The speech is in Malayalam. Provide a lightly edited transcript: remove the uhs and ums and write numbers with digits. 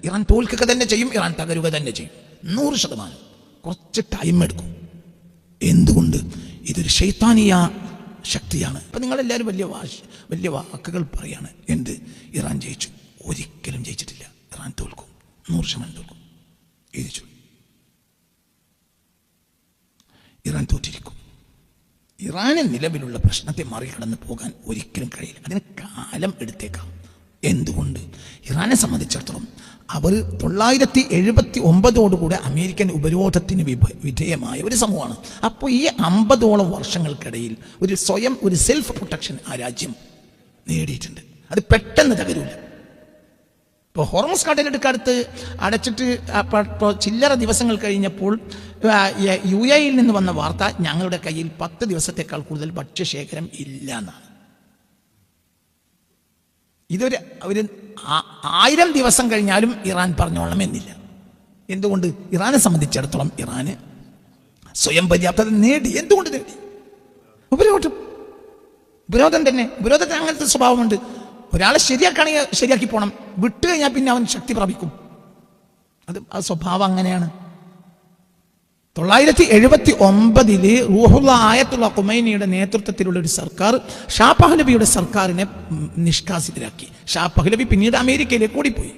ഇറാൻ തോൽക്കുക തന്നെ ചെയ്യും, ഇറാൻ തകരുക തന്നെ ചെയ്യും, 100%. കുറച്ച് ടൈം എടുക്കും. എന്തുകൊണ്ട്? ഇതൊരു ശൈത്താനിയ ശക്തിയാണ്. ഇപ്പം നിങ്ങളെല്ലാവരും വലിയ വാക്കുകൾ പറയാണ്. എന്ത്? ഇറാൻ ജയിച്ചു? ഒരിക്കലും ജയിച്ചിട്ടില്ല. ഇറാൻ തോൽക്കും, 100% തോൽക്കും. എഴുതിച്ചു, ഇറാൻ തോറ്റിരിക്കും. ഇറാനിൽ നിലവിലുള്ള പ്രശ്നത്തെ മറികടന്ന് പോകാൻ ഒരിക്കലും കഴിയില്ല. അതിന് കാലം എടുത്തേക്കാം. എന്തുകൊണ്ട്? ഇറാനെ സംബന്ധിച്ചിടത്തോളം അവർ 979 അമേരിക്കൻ ഉപരോധത്തിന് വിധേയമായ ഒരു സമൂഹമാണ്. അപ്പോൾ ഈ 50ഓളം വർഷങ്ങൾക്കിടയിൽ ഒരു സെൽഫ് പ്രൊട്ടക്ഷൻ ആ രാജ്യം നേടിയിട്ടുണ്ട്. അത് പെട്ടെന്ന് തകരില്ല. ഇപ്പോൾ ഹോർമസ് കടലിടുക്കടുത്ത് അടച്ചിട്ട് ചില്ലറ ദിവസങ്ങൾ കഴിഞ്ഞപ്പോൾ UAE നിന്ന് വന്ന വാർത്ത, ഞങ്ങളുടെ കയ്യിൽ 10 ദിവസത്തേക്കാൾ കൂടുതൽ ഭക്ഷ്യശേഖരം ഇല്ല എന്നാണ്. ഇതൊരു 1000 ദിവസം കഴിഞ്ഞാലും ഇറാൻ പറഞ്ഞോളണമെന്നില്ല. എന്തുകൊണ്ട്? ഇറാനെ സംബന്ധിച്ചിടത്തോളം ഇറാന് സ്വയം പര്യാപ്തത നേടി. എന്തുകൊണ്ട് നേടി? ഉപരോധം തന്നെ. ഉപരോധത്തിന് അങ്ങനത്തെ സ്വഭാവമുണ്ട്. ഒരാളെ ശരിയാക്കുകയാണെങ്കിൽ ശരിയാക്കി പോകണം. വിട്ടു കഴിഞ്ഞാൽ പിന്നെ അവൻ ശക്തി പ്രാപിക്കും. അത് സ്വഭാവം അങ്ങനെയാണ്. 979 റൂഹുള്ള ആയത്തുള്ള ഖുമൈനിയുടെ നേതൃത്വത്തിലുള്ള ഒരു സർക്കാർ ഷാ പഹ്ലവിയുടെ സർക്കാരിനെ നിഷ്കാസിതരാക്കി. ഷാ പഹ്ലവി പിന്നീട് അമേരിക്കയിലേക്ക് ഓടിപ്പോയി.